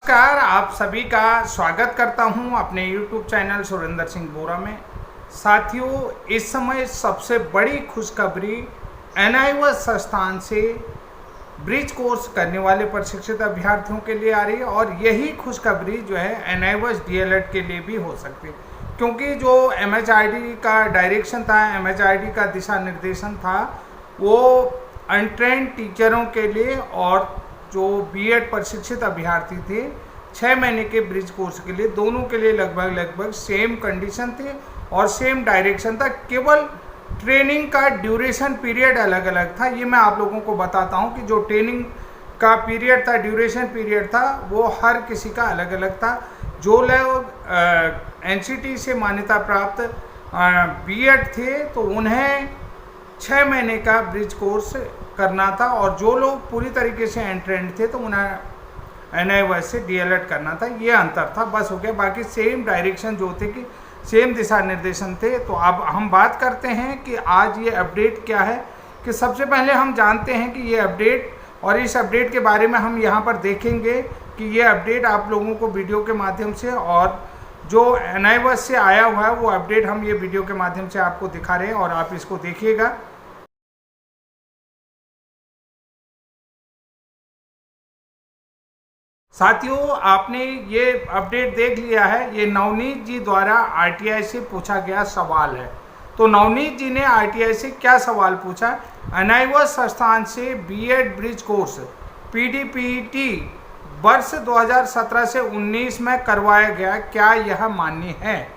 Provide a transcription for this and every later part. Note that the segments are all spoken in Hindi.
नमस्कार, आप सभी का स्वागत करता हूं अपने YouTube चैनल सुरेंद्र सिंह बोरा में। साथियों, इस समय सबसे बड़ी खुशखबरी NIVS संस्थान से ब्रिज कोर्स करने वाले प्रशिक्षित अभ्यर्थियों के लिए आ रही है और यही खुशखबरी जो है NIVS DLED के लिए भी हो सकती है, क्योंकि जो MHRD का डायरेक्शन था, MHRD का दिशा निर्देशन था, वो अनट्रेंड टीचरों के लिए और जो BEd प्रशिक्षित अभ्यर्थी थे 6 महीने के ब्रिज कोर्स के लिए, दोनों के लिए लगभग सेम कंडीशन थे और सेम डायरेक्शन था। केवल ट्रेनिंग का ड्यूरेशन पीरियड अलग अलग था। ये मैं आप लोगों को बताता हूँ कि जो ट्रेनिंग का पीरियड था, ड्यूरेशन पीरियड था, वो हर किसी का अलग अलग था। जो लोग NCT से मान्यता प्राप्त BEd थे तो उन्हें 6 महीने का ब्रिज कोर्स करना था और जो लोग पूरी तरीके से एंट्रेंड थे तो उन्हें NIVS से DLED करना था। ये अंतर था, बस हो गया। बाकी सेम डायरेक्शन जो थे कि सेम दिशा निर्देशन थे। तो अब हम बात करते हैं कि आज ये अपडेट क्या है। कि सबसे पहले हम जानते हैं कि ये अपडेट, और इस अपडेट के बारे में हम यहाँ पर देखेंगे कि ये अपडेट आप लोगों को वीडियो के माध्यम से, और जो NIVS से आया हुआ है वो अपडेट हम ये वीडियो के माध्यम से आपको दिखा रहे हैं और आप इसको देखिएगा। साथियों, आपने ये अपडेट देख लिया है। ये नवनीत जी द्वारा RTI से पूछा गया सवाल है। तो नवनीत जी ने RTI से क्या सवाल पूछा? NIVS संस्थान से BEd ब्रिज कोर्स PDPET वर्ष 2017 से 19 में करवाया गया, क्या यह मान्य है?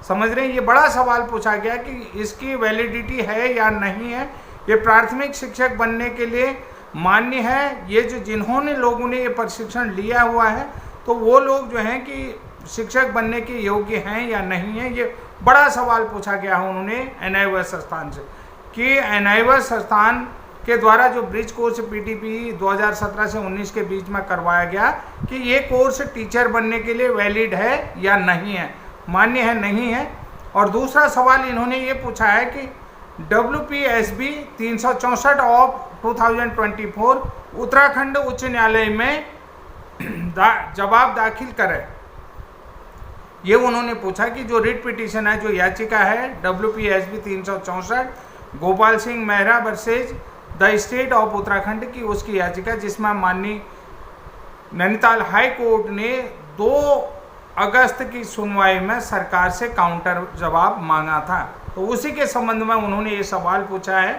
समझ रहे हैं, ये बड़ा सवाल पूछा गया कि इसकी वैलिडिटी है या नहीं है, ये प्राथमिक शिक्षक बनने के लिए मान्य है। ये जो जिन्होंने लोगों ने ये प्रशिक्षण लिया हुआ है तो वो लोग जो हैं कि शिक्षक बनने के योग्य हैं या नहीं है, ये बड़ा सवाल पूछा गया है उन्होंने NIVS संस्थान से। कि NIVS संस्थान के द्वारा जो ब्रिज कोर्स PDP 2017 से 19 के बीच में करवाया गया, कि ये कोर्स टीचर बनने के लिए वैलिड है या नहीं है, मान्य है नहीं है। और दूसरा सवाल इन्होंने ये पूछा है कि WPSB 364 ऑफ 2024 उत्तराखंड उच्च न्यायालय में जवाब दाखिल करें। ये उन्होंने पूछा कि जो रिट पिटीशन है, जो याचिका है WPSB 364 Gopal Singh Mehra versus the state of Uttarakhand की, उसकी याचिका, जिसमें माननीय नैनीताल हाई कोर्ट ने 2 अगस्त की सुनवाई में सरकार से काउंटर जवाब मांगा था। तो उसी के संबंध में उन्होंने ये सवाल पूछा है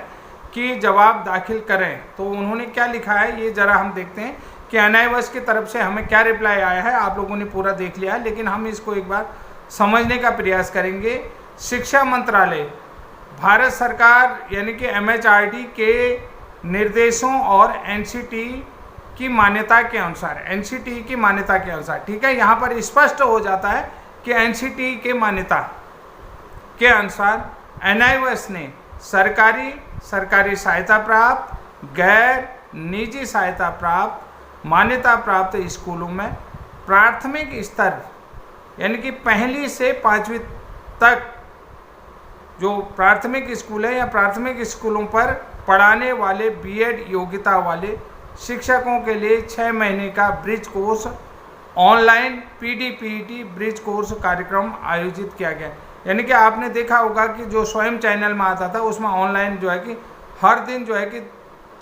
कि जवाब दाखिल करें। तो उन्होंने क्या लिखा है ये ज़रा हम देखते हैं कि NIVS की तरफ से हमें क्या रिप्लाई आया है। आप लोगों ने पूरा देख लिया है, लेकिन हम इसको एक बार समझने का प्रयास करेंगे। शिक्षा मंत्रालय, भारत सरकार यानी कि MHRD के निर्देशों और NCT की मान्यता के अनुसार, NCT की मान्यता के अनुसार, ठीक है, यहाँ पर स्पष्ट हो जाता है कि NCT के मान्यता के अनुसार NIVS ने सरकारी सहायता प्राप्त, गैर निजी सहायता प्राप्त, मान्यता प्राप्त स्कूलों में प्राथमिक स्तर यानी कि 1ली से 5वीं तक जो प्राथमिक स्कूल है या प्राथमिक स्कूलों पर पढ़ाने वाले BEd योग्यता वाले शिक्षकों के लिए 6 महीने का bridge course online PDPET bridge course कार्यक्रम आयोजित किया गया। यानी कि आपने देखा होगा कि जो स्वयं चैनल में आता था उसमें ऑनलाइन जो है कि हर दिन जो है कि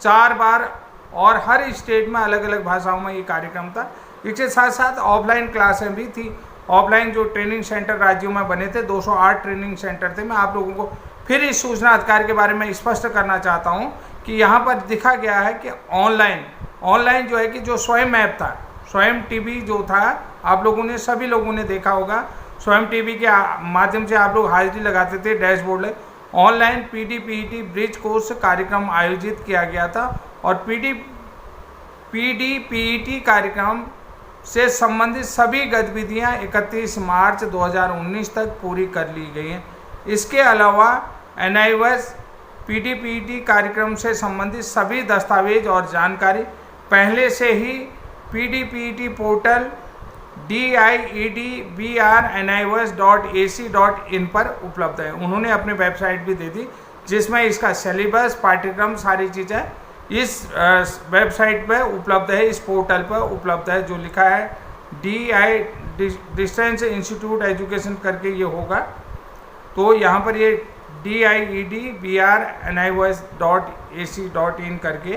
4 बार और हर स्टेट में अलग अलग भाषाओं में ये कार्यक्रम था। इसके साथ साथ ऑफलाइन क्लासें भी थी। ऑफलाइन जो ट्रेनिंग सेंटर राज्यों में बने थे, 208 ट्रेनिंग सेंटर थे। मैं आप लोगों को फिर इस सूचना अधिकार के बारे में स्पष्ट करना चाहता हूँ कि यहाँ पर दिखा गया है कि ऑनलाइन जो है कि जो स्वयं ऐप था, स्वयं TV जो था, आप लोगों ने, सभी लोगों ने देखा होगा, स्वयं TV के माध्यम से आप लोग हाजिरी लगाते थे डैशबोर्ड में। ऑनलाइन PDPET ब्रिज कोर्स कार्यक्रम आयोजित किया गया था और PDPET कार्यक्रम से संबंधित सभी गतिविधियां 31 मार्च 2019 तक पूरी कर ली गई हैं। इसके अलावा NIVS PDPET कार्यक्रम से संबंधित सभी दस्तावेज और जानकारी पहले से ही PDPET पोर्टल diedbrnivs.ac.in पर उपलब्ध है। उन्होंने अपनी वेबसाइट भी दे दी जिसमें इसका सिलेबस, पाठ्यक्रम, सारी चीज़ें इस वेबसाइट पर उपलब्ध है, इस पोर्टल पर उपलब्ध है। जो लिखा है DI डिस्टेंस इंस्टीट्यूट एजुकेशन करके ये होगा। तो यहाँ पर ये DIED/BRNIOS.AC.in करके,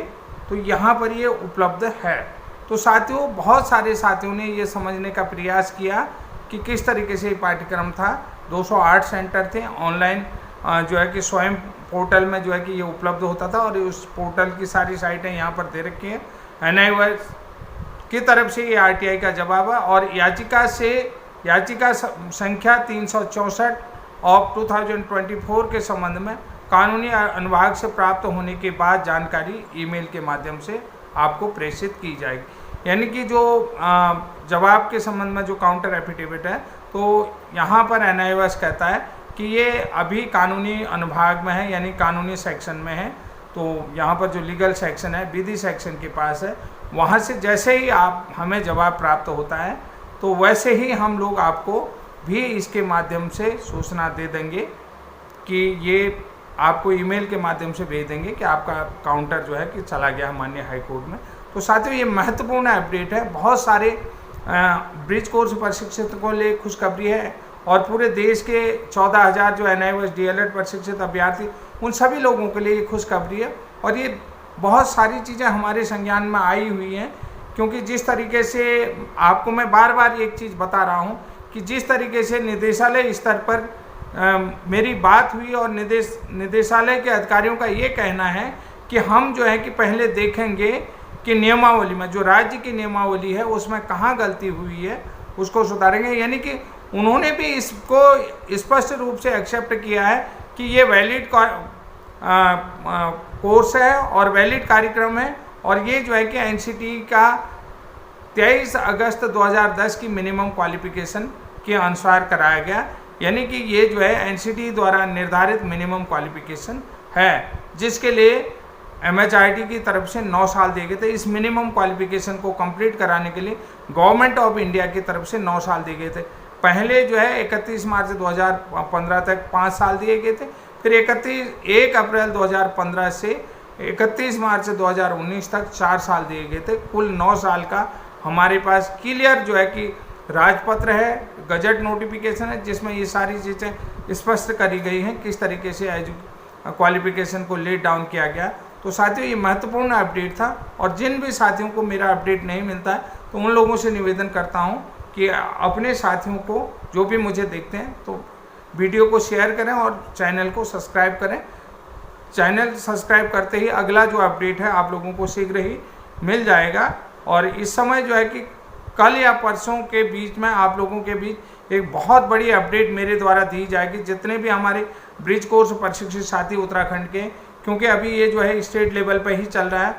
तो यहाँ पर ये उपलब्ध है। तो साथियों, बहुत सारे साथियों ने ये समझने का प्रयास किया कि किस तरीके से ये पाठ्यक्रम था। 208 सेंटर थे ऑनलाइन, जो है कि स्वयं पोर्टल में जो है कि ये उपलब्ध होता था, और उस पोर्टल की सारी साइटें यहाँ पर दे रखी हैं। NIOS की तरफ से ये RTI का जवाब है, और याचिका संख्या 364 ऑफ 2024 के संबंध में कानूनी अनुभाग से प्राप्त होने के बाद जानकारी ईमेल के माध्यम से आपको प्रेषित की जाएगी। यानी कि जो जवाब के संबंध में जो काउंटर एफिडेविट है, तो यहाँ पर NIOS कहता है कि ये अभी कानूनी अनुभाग में है, यानी कानूनी सेक्शन में है। तो यहाँ पर जो लीगल सेक्शन है, विधि सेक्शन के पास है, वहाँ से जैसे ही हमें जवाब प्राप्त होता है, तो वैसे ही हम लोग आपको भी इसके माध्यम से सूचना दे देंगे कि ये आपको ईमेल के माध्यम से भेज देंगे कि आपका काउंटर जो है कि चला गया माननीय हाईकोर्ट में। तो साथियों, ये महत्वपूर्ण अपडेट है। बहुत सारे ब्रिज कोर्स प्रशिक्षित को लिए खुशखबरी है, और पूरे देश के 14,000 जो NIOS DLED प्रशिक्षित अभ्यर्थी, उन सभी लोगों के लिए ये खुशखबरी है। और ये बहुत सारी चीज़ें हमारे संज्ञान में आई हुई हैं, क्योंकि जिस तरीके से आपको मैं बार बार एक चीज़ बता रहा हूँ कि जिस तरीके से निदेशालय स्तर पर मेरी बात हुई, और निदेशालय के अधिकारियों का ये कहना है कि हम जो है कि पहले देखेंगे कि नियमावली में, जो राज्य की नियमावली है उसमें कहाँ गलती हुई है, उसको सुधारेंगे। यानी कि उन्होंने भी इसको स्पष्ट रूप से एक्सेप्ट किया है कि ये वैलिड कोर्स है और वैलिड कार्यक्रम है, और ये जो है कि NCT का 23 अगस्त 2010 की मिनिमम क्वालिफिकेशन के अनुसार कराया गया। यानी कि ये जो है NCT द्वारा निर्धारित मिनिमम क्वालिफिकेशन है, जिसके लिए MHRD की तरफ से 9 साल दिए गए थे। इस मिनिमम क्वालिफिकेशन को कंप्लीट कराने के लिए गवर्नमेंट ऑफ इंडिया की तरफ से 9 साल दिए गए थे। पहले जो है 31 मार्च 2015 तक 5 साल दिए गए थे, फिर 1 अप्रैल 2015 से 31 मार्च 2019 तक 4 साल दिए गए थे। कुल 9 साल का हमारे पास क्लियर जो है कि राजपत्र है, गजट नोटिफिकेशन है, जिसमें ये सारी चीज़ें स्पष्ट करी गई हैं किस तरीके से क्वालिफिकेशन को लेट डाउन किया गया। तो साथियों, ये महत्वपूर्ण अपडेट था, और जिन भी साथियों को मेरा अपडेट नहीं मिलता है, तो उन लोगों से निवेदन करता हूँ कि अपने साथियों को, जो भी मुझे देखते हैं, तो वीडियो को शेयर करें और चैनल को सब्सक्राइब करें। चैनल सब्सक्राइब करते ही अगला जो अपडेट है आप लोगों को शीघ्र ही मिल जाएगा। और इस समय जो है कि कल या परसों के बीच में आप लोगों के बीच एक बहुत बड़ी अपडेट मेरे द्वारा दी जाएगी, जितने भी हमारे ब्रिज कोर्स प्रशिक्षित साथी उत्तराखंड के, क्योंकि अभी ये जो है स्टेट लेवल पर ही चल रहा है।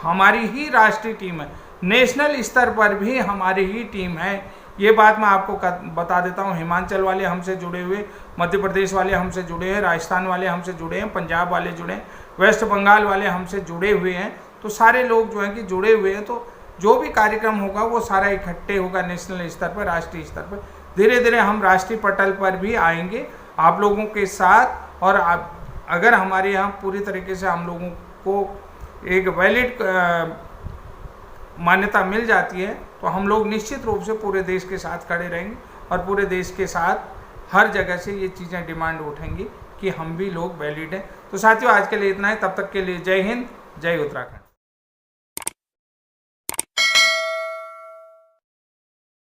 हमारी ही राष्ट्रीय टीम है, नेशनल स्तर पर भी हमारी ही टीम है। ये बात मैं आपको बता देता हूँ। हिमाचल वाले हमसे जुड़े हुए, मध्य प्रदेश वाले हमसे जुड़े हैं, राजस्थान वाले हमसे जुड़े हैं, पंजाब वाले जुड़े हैं, वेस्ट बंगाल वाले हमसे जुड़े हुए हैं। तो सारे लोग जो हैं कि जुड़े हुए हैं। तो जो भी कार्यक्रम होगा वो सारा इकट्ठे होगा नेशनल स्तर पर, राष्ट्रीय स्तर पर। धीरे धीरे हम राष्ट्रीय पटल पर भी आएंगे आप लोगों के साथ। और अगर हमारे यहाँ पूरी तरीके से हम लोगों को एक वैलिड मान्यता मिल जाती है, तो हम लोग निश्चित रूप से पूरे देश के साथ खड़े रहेंगे, और पूरे देश के साथ हर जगह से ये चीज़ें डिमांड उठेंगी कि हम भी लोग वैलिड हैं। तो साथियों, आज के लिए इतना है। तब तक के लिए जय हिंद, जय उत्तराखंड।